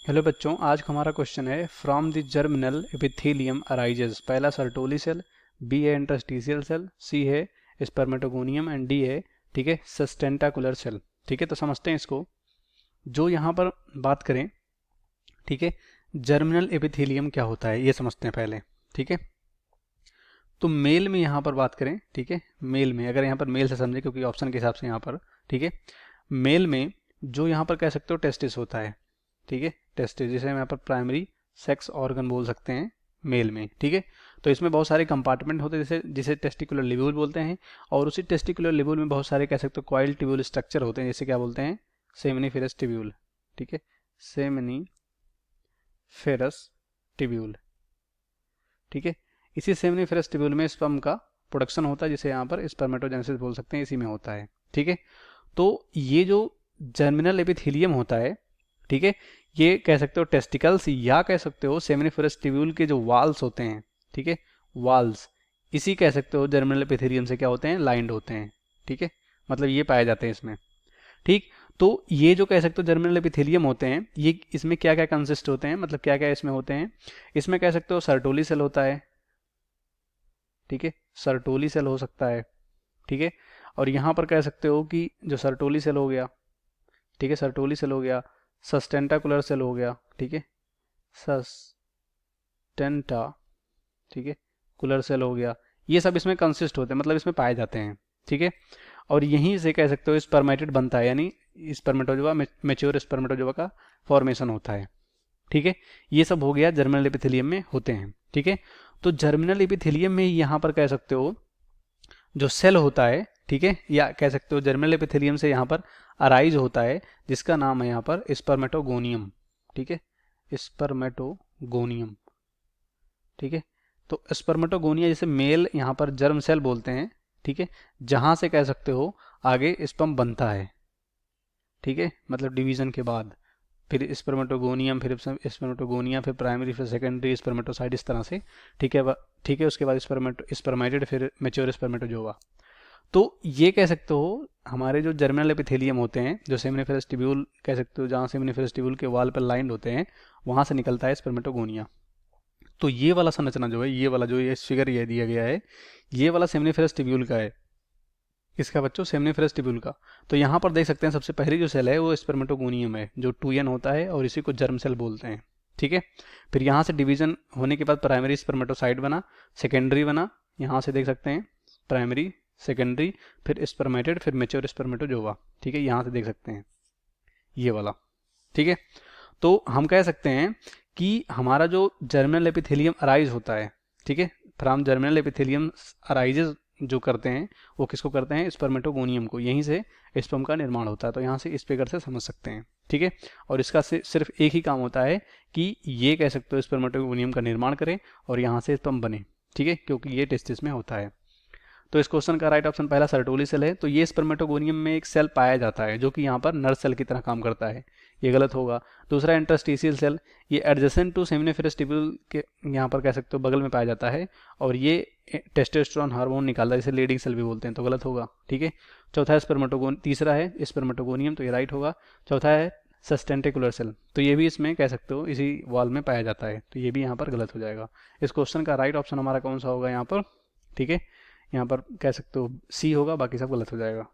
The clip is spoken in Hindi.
हेलो बच्चों, आज का हमारा क्वेश्चन है from the germinal epithelium arises. पहला सर्टोली सेल, बी है इंटरस्टिशियल सेल, सी है स्पर्मेटोगोनियम एंड डी है, ठीक है, सस्टेंटाकुलर सेल। ठीक है, तो समझते हैं इसको। जो यहाँ पर बात करें, ठीक है, जर्मिनल एपिथेलियम क्या होता है ये समझते हैं पहले। ठीक है, तो मेल में यहाँ पर बात करें, ठीक है, मेल में अगर यहाँ पर मेल से समझे क्योंकि ऑप्शन के हिसाब से यहाँ पर, ठीक है, मेल में जो यहाँ पर कह सकते हो टेस्टिस होता है, ठीक है, टेस्टिस जिसे हम यहाँ पर प्राइमरी सेक्स ऑर्गन बोल सकते हैं मेल में। ठीक है, तो इसमें बहुत सारे कंपार्टमेंट होते हैं जैसे जिसे टेस्टिकुलर लिब्यूल बोलते हैं, और उसी टेस्टिकुलर लिब्यूल में बहुत सारे कह सकते हो कॉइल ट्यूब्यूल स्ट्रक्चर होते हैं, जैसे क्या बोलते हैं, सेमिनिफेरस ट्यूब्यूल। ठीक है, सेमिनिफेरस ट्यूब्यूल। ठीक है, इसी सेमिनिफेरस ट्यूब्यूल में स्पर्म का प्रोडक्शन होता है जिसे यहाँ पर स्पर्मेटोजेनेसिस बोल सकते हैं, इसी में होता है। ठीक है, तो ये जो जर्मिनल एपिथेलियम होता है, ठीक है, ये कह सकते हो टेस्टिकल्स या कह सकते हो सेमिनिफेरस ट्यूब्यूल के जो वाल्स होते हैं, ठीक है, वाल्स, इसी कह सकते हो जर्मिनल एपिथेलियम से क्या होते हैं, लाइंड होते हैं। ठीक है, मतलब ये पाए जाते हैं इसमें। ठीक, तो ये जो कह सकते हो जर्मिनल एपिथेलियम होते हैं, ये इसमें क्या क्या कंसिस्ट होते हैं, मतलब क्या क्या इसमें होते हैं। इसमें कह सकते हो सर्टोली सेल होता है, ठीक है, सर्टोली सेल हो सकता है। ठीक है, और यहाँ पर कह सकते हो कि जो सर्टोली सेल हो गया, ठीक है, सर्टोली सेल हो गया, सस्टेंटाकुलर सेल हो गया, ठीक है, सस्टेंटा, ठीक है, कुलर सेल हो गया, ये सब इसमें कंसिस्ट होते हैं, मतलब इसमें पाए जाते हैं। ठीक है, और यहीं से कह सकते हो स्पर्मेटिड बनता है, यानी स्पर्मेटोजोआ, मेच्योर स्पर्मेटोजोआ का फॉर्मेशन होता है। ठीक है, ये सब हो गया जर्मिनल एपिथेलियम में होते हैं। ठीक है, तो जर्मिनल एपिथेलियम में यहाँ पर कह सकते हो जो सेल होता है, ठीक है, या कह सकते हो जर्मिनल एपिथेलियम से यहाँ पर अराइज होता है, जिसका नाम है यहाँ पर स्पर्मेटोगोनियम। ठीक है, स्पर्मेटोगोनियम। ठीक है, तो स्पर्मेटोगोनिया जैसे मेल यहाँ पर जर्म सेल बोलते हैं, ठीक है, जहाँ से कह सकते हो आगे स्पर्म बनता है। ठीक है, मतलब डिवीजन के बाद फिर स्पर्मेटोगोनियम, फिर स्पर्मेटोगोनिया, फिर प्राइमरी, फिर सेकेंडरी स्पर्मेटोसाइट, इस तरह से। ठीक है, ठीक है, उसके बाद स्पर्मेटिड, फिर मेच्योर स्पर्मेटोजोआ। तो ये कह सकते हो हमारे जो जर्मिनल एपिथेलियम होते हैं, जो सेमिनिफेरस ट्यूब्यूल कह सकते हो, जहाँ सेमिनिफेरस ट्यूब्यूल के वाल पर लाइंड होते हैं, वहाँ से निकलता है स्पर्मेटोगोनिया। तो ये वाला संरचना जो है, ये वाला जो ये फिगर ये दिया गया है, ये वाला सेमिनिफेरस ट्यूब्यूल का है। इसका बच्चों सेमिनिफेरस ट्यूब्यूल का। तो यहाँ पर देख सकते हैं सबसे पहली जो सेल है वो स्पर्मेटोगोनियम है, जो 2n होता है, और इसी को जर्म सेल बोलते हैं। ठीक है, फिर यहाँ से डिवीजन होने के बाद प्राइमरी स्पर्मेटोसाइट बना, सेकेंडरी बना, यहाँ से देख सकते हैं प्राइमरी, सेकेंडरी, फिर स्पर्मेटेड, फिर मेच्योर स्पर्मेटोजोआ। ठीक है, यहाँ से देख सकते हैं ये वाला। ठीक है, तो हम कह सकते हैं कि हमारा जो जर्मिनल एपिथेलियम अराइज होता है, ठीक है, फ्रॉम जर्मिनल एपिथेलियम अराइजेज जो करते हैं वो किसको करते हैं, स्पर्मेटोगोनियम को, यहीं से स्पर्म का निर्माण होता है। तो यहाँ से इस फिगर से समझ सकते हैं। ठीक है, और इसका सिर्फ एक ही काम होता है कि ये कह सकते हो स्पर्मेटोगोनियम का निर्माण करें और यहाँ से स्पर्म बने। ठीक है, क्योंकि ये टेस्टिस में होता है। तो इस क्वेश्चन का राइट ऑप्शन पहला सर्टोली सेल है। तो ये स्पर्मेटोगोनियम में एक सेल पाया जाता है जो कि यहाँ पर नर सेल की तरह काम करता है, ये गलत होगा। दूसरा इंटरस्टिशियल सेल, ये एडजेसेंट टू सेमिनिफेरस ट्यूब्यूल के यहाँ पर कह सकते हो बगल में पाया जाता है, और ये टेस्टोस्टेरोन हार्मोन निकालता है, जिसे लीडिंग सेल भी बोलते हैं, तो गलत होगा। ठीक है, चौथा है तीसरा है स्पर्मेटोगोनियम, तो ये राइट होगा। चौथा है सस्टेंटिकुलर सेल, तो ये भी इसमें कह सकते हो इसी वॉल में पाया जाता है, तो ये भी यहाँ पर गलत हो जाएगा। इस क्वेश्चन का राइट ऑप्शन हमारा कौन सा होगा यहाँ पर, ठीक है, यहाँ पर कह सकते हो सी होगा, बाकी सब गलत हो जाएगा।